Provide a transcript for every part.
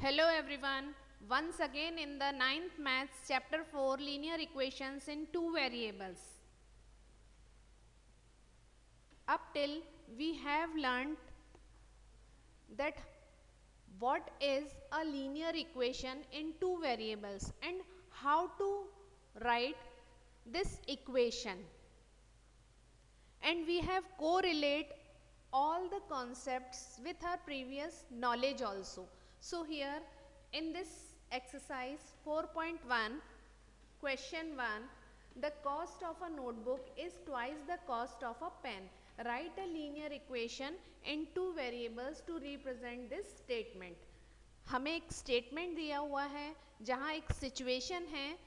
Hello everyone, once again in the 9th Maths chapter 4 linear equations in two variables. Up till we have learnt that what is a linear equation in two variables and how to write this equation, and we have correlate all the concepts with our previous knowledge also. So here in this exercise 4.1 question 1, the cost of a notebook is twice the cost of a pen. Write a linear equation in two variables to represent this statement. हमें एक statement दिया हुआ है जहाँ एक situation है,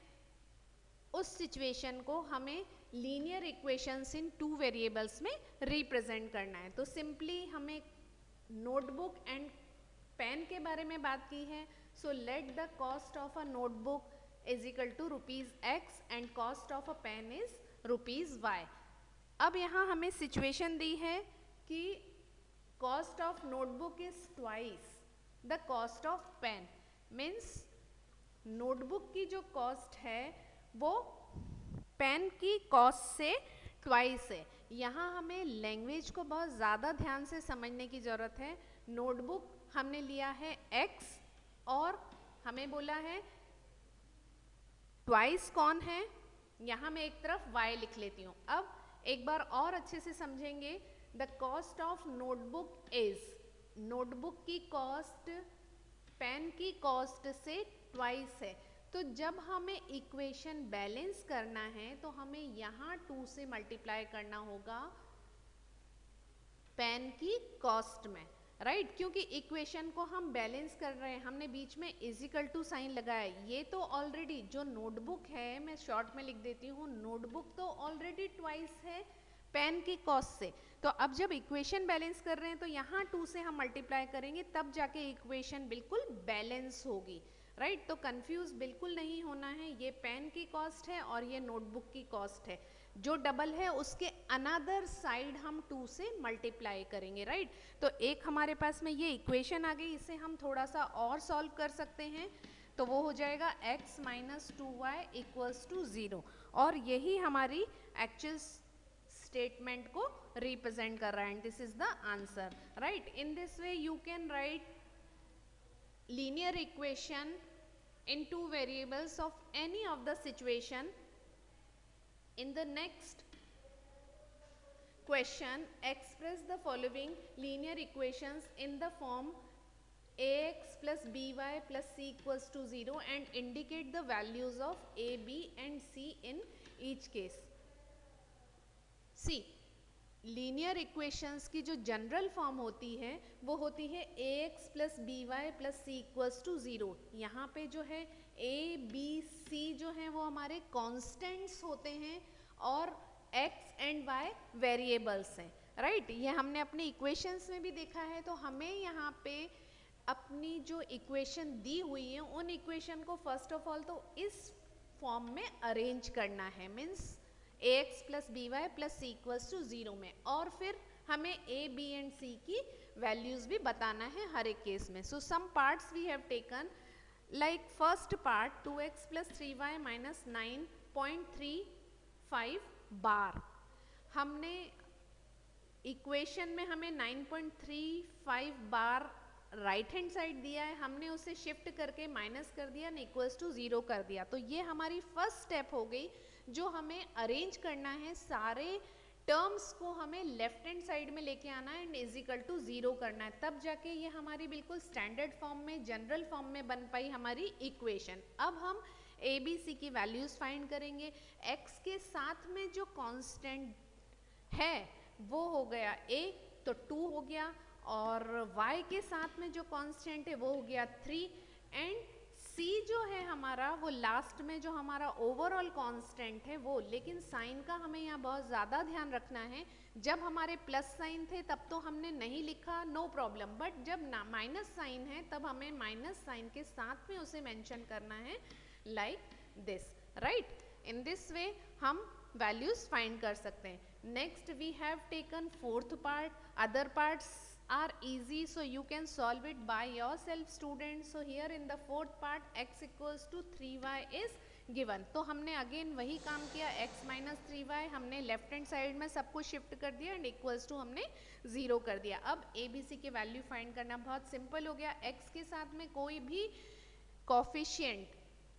उस situation को हमें लीनियर इक्वेशंस इन टू वेरिएबल्स में रिप्रेजेंट करना है. तो सिंपली हमें नोटबुक एंड पेन के बारे में बात की है. So let the cost of a notebook is equal to ₹x and cost of a pen is ₹y. अब यहाँ हमें सिचुएशन दी है कि cost of notebook is twice the cost of pen. Means notebook की जो कॉस्ट है वो पेन की कॉस्ट से ट्वाइस है. यहाँ हमें लैंग्वेज को बहुत ज़्यादा ध्यान से समझने की ज़रूरत है. नोटबुक हमने लिया है x और हमें बोला है ट्वाइस कौन है. यहाँ मैं एक तरफ y लिख लेती हूँ. अब एक बार और अच्छे से समझेंगे. The cost of notebook is, notebook की कॉस्ट पेन की कॉस्ट से ट्वाइस है. तो जब हमें इक्वेशन बैलेंस करना है तो हमें यहाँ 2 से मल्टीप्लाई करना होगा पेन की कॉस्ट में, राइट क्योंकि इक्वेशन को हम बैलेंस कर रहे हैं. हमने बीच में इजिकल टू साइन लगाया. ये तो ऑलरेडी जो नोटबुक है, मैं शॉर्ट में लिख देती हूँ, नोटबुक तो ऑलरेडी ट्वाइस है पेन की कॉस्ट से. तो अब जब इक्वेशन बैलेंस कर रहे हैं तो यहाँ 2 से हम मल्टीप्लाई करेंगे, तब जाके इक्वेशन बिल्कुल बैलेंस होगी, राइट. तो कंफ्यूज बिल्कुल नहीं होना है. ये पेन की कॉस्ट है और ये नोटबुक की कॉस्ट है. जो डबल है उसके अनदर साइड हम 2 से मल्टीप्लाई करेंगे, राइट. तो एक हमारे पास में ये इक्वेशन आ गई. इसे हम थोड़ा सा और सॉल्व कर सकते हैं. तो वो हो जाएगा x minus 2y equals to 0. और यही हमारी एक्चुअल स्टेटमेंट को रिप्रेजेंट कर रहा है. And this is the answer, right. In this way you can write linear equation in two variables of any of the situation. In the next question, express the following linear equations in the form ax plus by plus c equals to 0 and indicate the values of a, b and c in each case. See, linear equations की जो general form होती है वो होती है ax plus B Y plus C equals to 0. यहाँ पे जो है a, b, c जो है वो हमारे कॉन्स्टेंट्स होते हैं और x एंड y वेरिएबल्स हैं, राइट. ये हमने अपने इक्वेशंस में भी देखा है. तो हमें यहाँ पे अपनी जो इक्वेशन दी हुई है उन इक्वेशन को फर्स्ट ऑफ ऑल तो इस फॉर्म में अरेंज करना है. Means ax plus B Y plus C equals to 0 में, और फिर हमें a, b एंड c की वैल्यूज भी बताना है हर एक केस में. So some parts we have taken, like first part 2x plus 3y minus 9.35 bar. हमने इक्वेशन में हमें 9.35 बार राइट हैंड साइड दिया है, हमने उसे शिफ्ट करके माइनस कर दिया एंड इक्वल्स टू 0 कर दिया. तो ये हमारी फर्स्ट स्टेप हो गई जो हमें अरेंज करना है. सारे टर्म्स को हमें लेफ्ट हैंड साइड में लेके आना है एंड इज इक्वल टू 0 करना है. तब जाके ये हमारी बिल्कुल स्टैंडर्ड फॉर्म में, जनरल फॉर्म में बन पाई हमारी इक्वेशन. अब हम ए बी सी की वैल्यूज फाइंड करेंगे. x के साथ में जो कांस्टेंट है वो हो गया a, तो 2 हो गया, और y के साथ में जो कांस्टेंट है वो हो गया 3, एंड c जो है हमारा वो लास्ट में जो हमारा ओवरऑल कांस्टेंट है वो. लेकिन साइन का हमें यहाँ बहुत ज़्यादा ध्यान रखना है. जब हमारे प्लस साइन थे तब तो हमने नहीं लिखा, नो प्रॉब्लम, बट जब माइनस साइन है तब हमें माइनस साइन के साथ में उसे मेंशन करना है, like this, right. In this way हम वैल्यूज फाइंड कर सकते हैं. Next we have taken fourth part. Other parts are easy, so you can solve it by yourself students. So here in the fourth part x equals to 3y is given. तो हमने again वही काम किया, x minus 3y हमने left hand side में सब कुछ shift कर दिया एंड इक्वल्स टू हमने 0 कर दिया. अब ए बी सी के वैल्यू फाइंड करना बहुत सिंपल हो गया. x के साथ में कोई भी कोफिशिएंट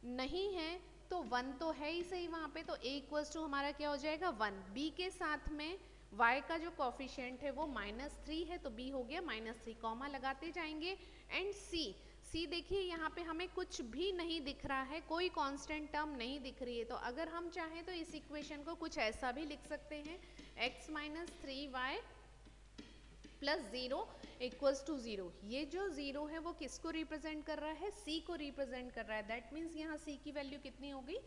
नहीं है तो 1 तो है ही सही वहाँ पे, तो a इक्वल्स टू हमारा क्या हो जाएगा 1. b के साथ में y का जो कोफिशिएंट है वो -3 है तो b हो गया -3, कॉमा लगाते जाएंगे. एंड c देखिए यहाँ पे हमें कुछ भी नहीं दिख रहा है, कोई कांस्टेंट टर्म नहीं दिख रही है. तो अगर हम चाहें तो इस इक्वेशन को कुछ ऐसा भी लिख सकते हैं, x minus 3y plus 0 equals to 0. ये जो 0 है वो किसको रिप्रेजेंट कर रहा है, c को रिप्रेजेंट कर रहा है. दैट मीन्स यहाँ c की वैल्यू कितनी हो गई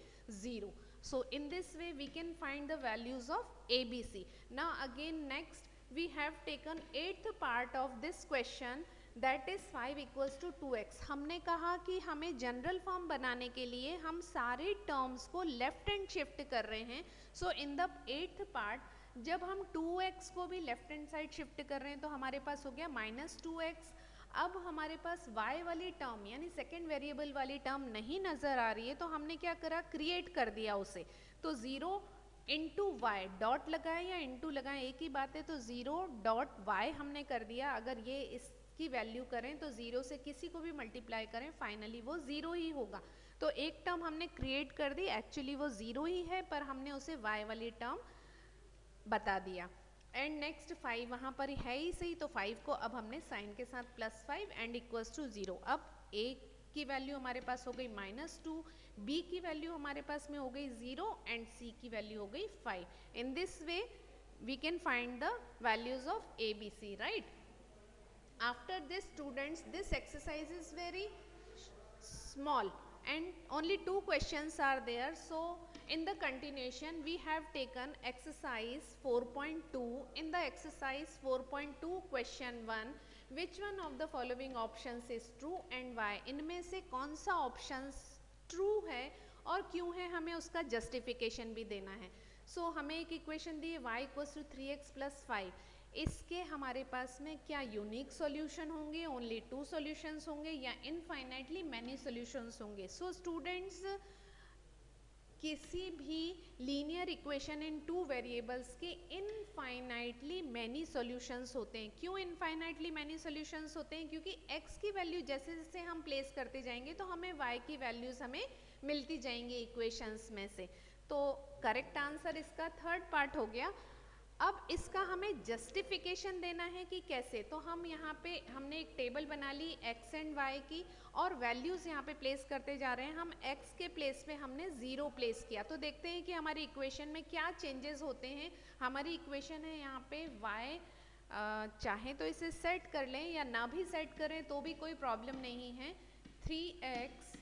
0. So in this way we can find the values of ABC. Now again next we have taken 8th part of this question, that is 5 equals to 2x. हमने कहा कि हमें general form बनाने के लिए हम सारे टर्म्स को लेफ्ट हैंड शिफ्ट कर रहे हैं. सो इन द 8th पार्ट जब हम 2x को भी लेफ्ट हैंड साइड शिफ्ट कर रहे हैं तो हमारे पास हो गया -2x. अब हमारे पास y वाली टर्म यानी सेकेंड वेरिएबल वाली टर्म नहीं नज़र आ रही है तो हमने क्या करा, क्रिएट कर दिया उसे. तो 0 इंटू वाई, डॉट लगाए या इंटू लगाए एक ही बात है, तो 0 डॉट वाई हमने कर दिया. अगर ये इसकी वैल्यू करें तो 0 से किसी को भी मल्टीप्लाई करें फाइनली वो 0 ही होगा. तो एक टर्म हमने क्रिएट कर दी, एक्चुअली वो 0 ही है पर हमने उसे y वाली टर्म बता दिया. एंड नेक्स्ट 5 वहाँ पर है ही सही, तो 5 को अब हमने साइन के साथ +5 एंड इक्वल्स टू 0. अब a की वैल्यू हमारे पास हो गई -2, b की वैल्यू हमारे पास में हो गई 0 एंड c की वैल्यू हो गई 5. In this way we can find the values of a b c, right. After this students this exercise is very small and only 2 questions are there. So in the continuation we have taken exercise 4.2. in the exercise 4.2 question 1, which one of the following options is true and why. इनमें से कौन सा options true है और क्यों है, हमें उसका justification भी देना है. So हमें एक equation दी है y equals to 3x plus 5. इसके हमारे पास में क्या यूनिक सॉल्यूशन होंगे, ओनली 2 सॉल्यूशंस होंगे या इनफाइनाइटली मैनी सॉल्यूशंस होंगे. सो स्टूडेंट्स किसी भी लीनियर इक्वेशन इन 2 वेरिएबल्स के इनफाइनाइटली मैनी सॉल्यूशंस होते हैं. क्यों इनफाइनाइटली मैनी सॉल्यूशंस होते हैं, क्योंकि x की वैल्यू जैसे जैसे हम प्लेस करते जाएंगे तो हमें y की वैल्यूज हमें मिलती जाएंगी इक्वेशंस में से. तो करेक्ट आंसर इसका थर्ड पार्ट हो गया. अब इसका हमें जस्टिफिकेशन देना है कि कैसे. तो हम यहाँ पे हमने एक टेबल बना ली x एंड y की और वैल्यूज़ यहाँ पे प्लेस करते जा रहे हैं. हम x के प्लेस पे हमने 0 प्लेस किया. तो देखते हैं कि हमारी इक्वेशन में क्या चेंजेस होते हैं. हमारी इक्वेशन है यहाँ पे y, चाहे तो इसे सेट कर लें या ना भी सेट करें तो भी कोई प्रॉब्लम नहीं है. 3x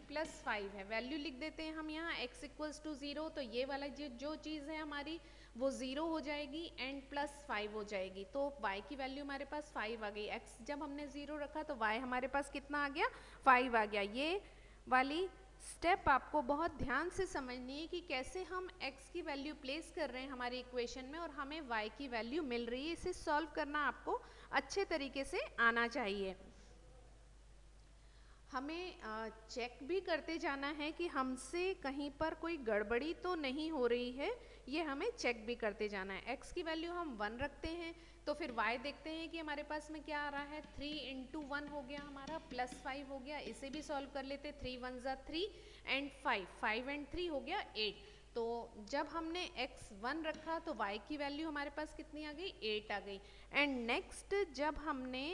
प्लस 5 है, वैल्यू लिख देते हैं हम यहाँ x इक्वल्स टू 0. तो ये वाला जो चीज़ है हमारी वो 0 हो जाएगी एंड +5 हो जाएगी. तो y की वैल्यू हमारे पास 5 आ गई. x जब हमने 0 रखा तो y हमारे पास कितना आ गया, 5 आ गया. ये वाली स्टेप आपको बहुत ध्यान से समझनी है कि कैसे हम x की वैल्यू प्लेस कर रहे हैं हमारी इक्वेशन में और हमें y की वैल्यू मिल रही है. इसे सॉल्व करना आपको अच्छे तरीके से आना चाहिए. हमें चेक भी करते जाना है कि हमसे कहीं पर कोई गड़बड़ी तो नहीं हो रही है, ये हमें चेक भी करते जाना है. x की वैल्यू हम 1 रखते हैं तो फिर y देखते हैं कि हमारे पास में क्या आ रहा है. 3 इंटू 1 हो गया हमारा, +5 हो गया. इसे भी सॉल्व कर लेते. 3 1 ज़ा 3 एंड 5 एंड 3 हो गया 8. तो जब हमने x 1 रखा तो y की वैल्यू हमारे पास कितनी आ गई, 8 आ गई. एंड नेक्स्ट जब हमने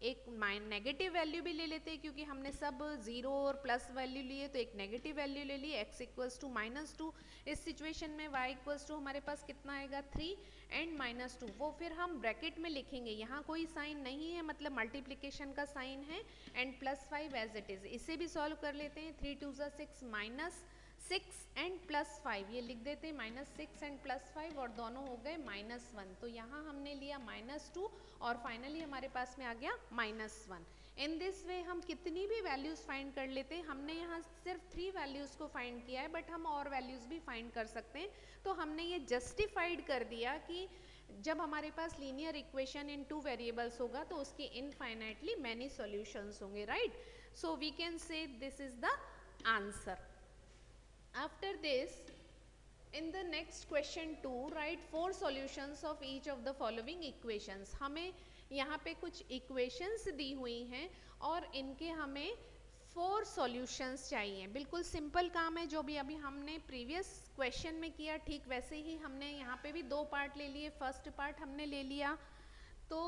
एक नेगेटिव वैल्यू भी ले लेते हैं क्योंकि हमने सब 0 और प्लस वैल्यू लिए, तो एक नेगेटिव वैल्यू ले ली x इक्वल्स टू -2. इस सिचुएशन में y इक्वल्स टू हमारे पास कितना आएगा, 3 एंड -2. वो फिर हम ब्रैकेट में लिखेंगे, यहाँ कोई साइन नहीं है मतलब मल्टीप्लिकेशन का साइन है. And +5 as it is. इसे भी सॉल्व कर लेते हैं. 3 2 ज़ा 6 -6 एंड +5 ये लिख देते हैं. -6 एंड +5 और दोनों हो गए -1. तो यहाँ हमने लिया -2 और फाइनली हमारे पास में आ गया -1. इन दिस वे हम कितनी भी वैल्यूज़ फाइंड कर लेते हैं. हमने यहाँ सिर्फ 3 वैल्यूज़ को फाइंड किया है बट हम और वैल्यूज़ भी फाइंड कर सकते हैं. तो हमने ये जस्टिफाइड कर दिया कि जब हमारे पास linear equation in two variables होगा तो उसके इनफाइनाइटली मैनी सॉल्यूशंस होंगे, right? So we can say this is the answer. After this, in the next question 2, write 4 solutions of each of the following equations. हमें यहाँ पे कुछ equations दी हुई हैं और इनके हमें 4 solutions चाहिए. बिल्कुल सिंपल काम है, जो भी अभी हमने previous question में किया ठीक वैसे ही हमने यहाँ पे भी 2 पार्ट ले लिए. फर्स्ट पार्ट हमने ले लिया तो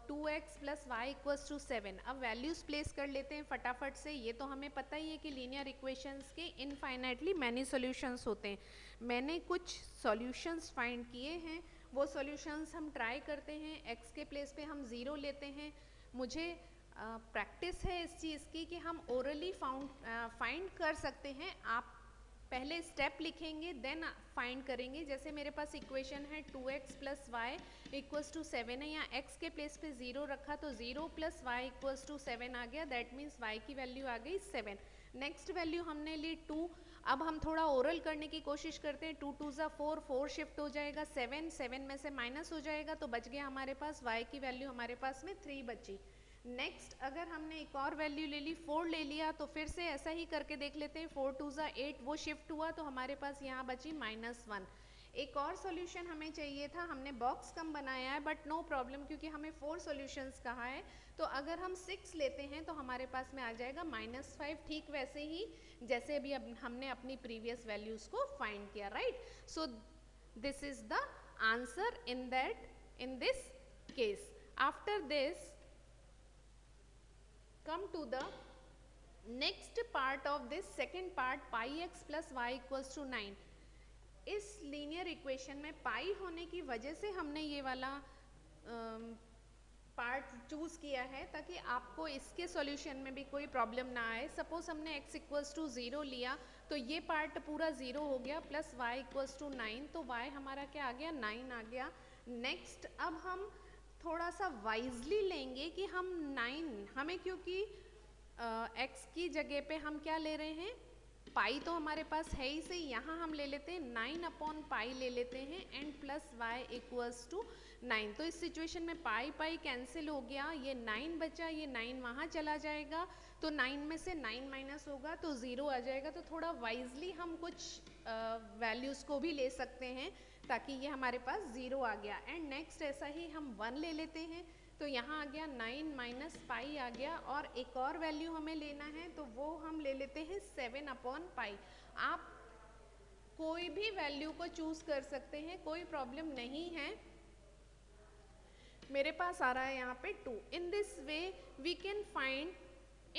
2x plus Y equals to 7. अब वैल्यूज़ प्लेस कर लेते हैं फटाफट से. ये तो हमें पता ही है कि लीनियर इक्वेशंस के इनफाइनाइटली मैनी सॉल्यूशंस होते हैं. मैंने कुछ सॉल्यूशंस फाइंड किए हैं, वो सॉल्यूशंस हम ट्राई करते हैं. x के प्लेस पे हम 0 लेते हैं. मुझे प्रैक्टिस है इस चीज़ की कि हम ओरली फाइंड कर सकते हैं. आप पहले स्टेप लिखेंगे देन फाइंड करेंगे. जैसे मेरे पास इक्वेशन है 2x plus Y equals to 7 है. यहाँ x के प्लेस पे 0 रखा तो 0 प्लस वाई इक्वल्स टू 7 आ गया. दैट मीन्स y की वैल्यू आ गई 7. नेक्स्ट वैल्यू हमने ली 2. अब हम थोड़ा ओरल करने की कोशिश करते हैं. 2 2 4, 4 शिफ्ट हो जाएगा 7, 7 में से माइनस हो जाएगा तो बच गया हमारे पास y की वैल्यू हमारे पास में 3 बची. नेक्स्ट अगर हमने एक और वैल्यू ले ली 4 ले लिया तो फिर से ऐसा ही करके देख लेते हैं. 4 2 8, वो शिफ्ट हुआ तो हमारे पास यहाँ बची -1. एक और सॉल्यूशन हमें चाहिए था. हमने बॉक्स कम बनाया है बट नो प्रॉब्लम, क्योंकि हमें 4 सॉल्यूशंस कहा है. तो अगर हम 6 लेते हैं तो हमारे पास में आ जाएगा -5. ठीक वैसे ही जैसे अभी हमने अपनी प्रीवियस वैल्यूज़ को फाइंड किया, right? So this is the answer in this case. After this, come to the next part of this second part, pi x plus y equals to 9. इस लीनियर इक्वेशन में पाई होने की वजह से हमने ये वाला पार्ट चूज किया है ताकि आपको इसके सॉल्यूशन में भी कोई प्रॉब्लम ना आए. सपोज हमने x इक्वल्स टू 0 लिया तो ये पार्ट पूरा 0 हो गया, प्लस y इक्वल्स टू 9 तो y हमारा क्या आ गया, 9 आ गया. नेक्स्ट अब हम थोड़ा सा वाइजली लेंगे कि हम 9 हमें, क्योंकि x की जगह पे हम क्या ले रहे हैं, पाई तो हमारे पास है ही सही. यहाँ हम ले लेते हैं 9 अपॉन पाई ले लेते हैं and plus Y equals to 9. तो इस सिचुएशन में पाई पाई कैंसिल हो गया, ये 9 बचा, ये 9 वहाँ चला जाएगा तो 9 में से 9 माइनस होगा तो 0 आ जाएगा. तो थोड़ा वाइजली हम कुछ वैल्यूज़ को भी ले सकते हैं ताकि ये हमारे पास 0 आ गया. एंड नेक्स्ट ऐसा ही हम 1 ले लेते हैं तो यहाँ आ गया 9 माइनस पाई आ गया. और एक और वैल्यू हमें लेना है तो वो हम ले लेते हैं 7 अपॉन पाई. आप कोई भी वैल्यू को चूज कर सकते हैं, कोई प्रॉब्लम नहीं है. मेरे पास आ रहा है यहाँ पे 2. In this way we can find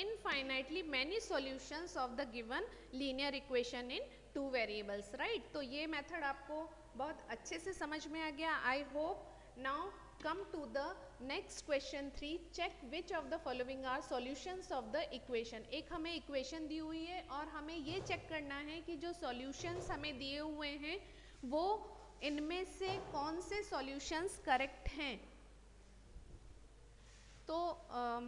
infinitely many solutions of the given linear equation in 2 variables, right? तो ये मेथड आपको बहुत अच्छे से समझ में आ गया. I hope. Now come to the next question 3. check which of the following are solutions of the equation. एक हमें इक्वेशन दी हुई है और हमें ये चेक करना है कि जो सॉल्यूशंस हमें दिए हुए हैं वो इनमें से कौन से सॉल्यूशंस करेक्ट हैं. तो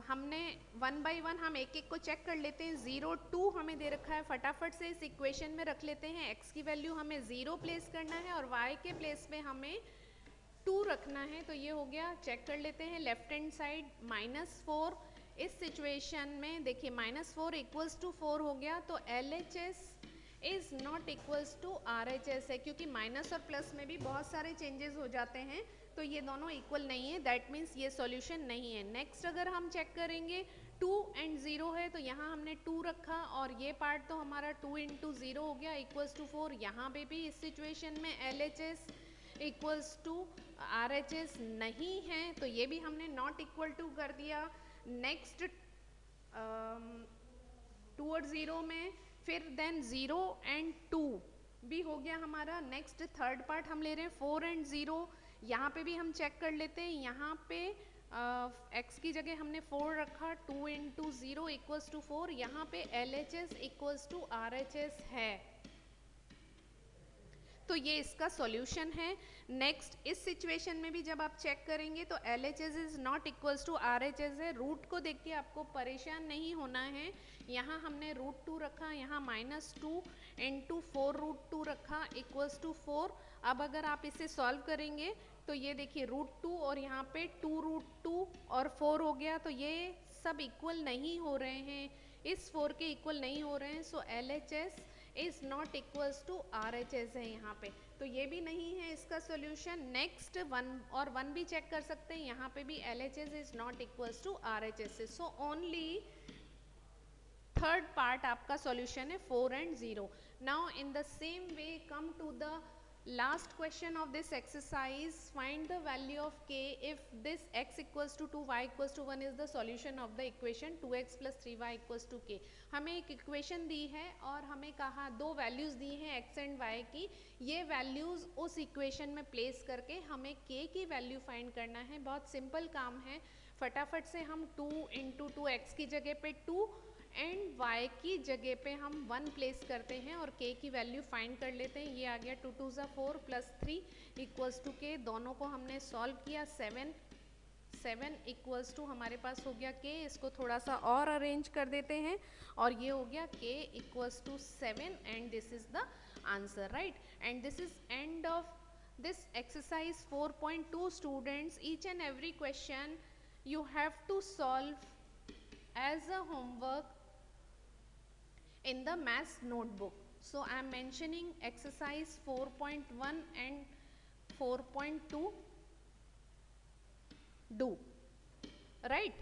हमने 1 बाई 1 हम एक एक को चेक कर लेते हैं. 0 2 हमें दे रखा है, फटाफट से इस इक्वेशन में रख लेते हैं. x की वैल्यू हमें 0 प्लेस करना है और y के प्लेस पे हमें 2 रखना है. तो ये हो गया. चेक कर लेते हैं लेफ्ट हैंड साइड. -4 इस सिचुएशन में देखिए -4 इक्वल्स टू 4 हो गया तो LHS is not equals to RHS है, क्योंकि माइनस और प्लस में भी बहुत सारे चेंजेस हो जाते हैं तो ये दोनों इक्वल नहीं है. दैट मीन्स ये सॉल्यूशन नहीं है. नेक्स्ट अगर हम चेक करेंगे 2 एंड 0 है तो यहाँ हमने 2 रखा और ये पार्ट तो हमारा 2 इंटू 0 हो गया इक्वल्स टू 4. यहाँ पे भी इस सिचुएशन में LHS इक्वल्स टू RHS नहीं है तो ये भी हमने नॉट इक्वल टू कर दिया. नेक्स्ट 2 और 0 में फिर देन 0 एंड 2 भी हो गया हमारा. नेक्स्ट थर्ड पार्ट हम ले रहे हैं 4 एंड 0. यहाँ पे भी हम चेक कर लेते हैं. यहाँ पे x की जगह हमने 4 रखा, 2 इंटू 0 इक्वल्स टू 4. यहाँ पे LHS इक्वल्स टू RHS है. तो ये इसका सॉल्यूशन है। नेक्स्ट, इस सिचुएशन में भी जब आप चेक करेंगे तो LHS is not equals to RHS है। रूट को देख के आपको परेशान नहीं होना है। यहाँ हमने √2 रखा, यहाँ -2 × 4√2 रखा इक्वल्स टू 4। अब अगर आप इसे सॉल्व करेंगे तो ये देखिए √2 और यहाँ पे 2√2 और 4 हो गया, तो ये सब इक्वल नहीं हो रहे हैं, इस 4 के इक्वल नहीं हो रहे हैं। So LHS is not equals to RHS है यहाँ पे, तो ये भी नहीं है इसका सॉल्यूशन। नेक्स्ट 1 और 1 भी चेक कर सकते हैं, यहाँ पे भी LHS is not equals to RHS। So only third part आपका सॉल्यूशन है 4 and 0। Now in the same way come to the last question of this exercise, find the value of k if this x equals to 2 y equals to 1 is the solution of the equation 2x plus 3y equals to k। हमें एक equation दी है और हमें कहा दो values दी हैं x and y की, ये वैल्यूज उस इक्वेशन में प्लेस करके हमें k की वैल्यू फाइंड करना है। बहुत सिंपल काम है, फटाफट से हम 2 × 2x की जगह पे 2 एंड y की जगह पे हम 1 प्लेस करते हैं और k की वैल्यू फाइंड कर लेते हैं। ये आ गया 2 2 ज़ा 4 प्लस 3 इक्वल्स टू k। दोनों को हमने सॉल्व किया, 7 इक्वल्स टू हमारे पास हो गया k। इसको थोड़ा सा और अरेंज कर देते हैं और ये हो गया k equals to 7 and this is the answer, right. And this is end of this exercise 4.2 students. Each and every question you have to solve as a homework in the maths notebook. So I am mentioning exercise 4.1 and 4.2 do, right?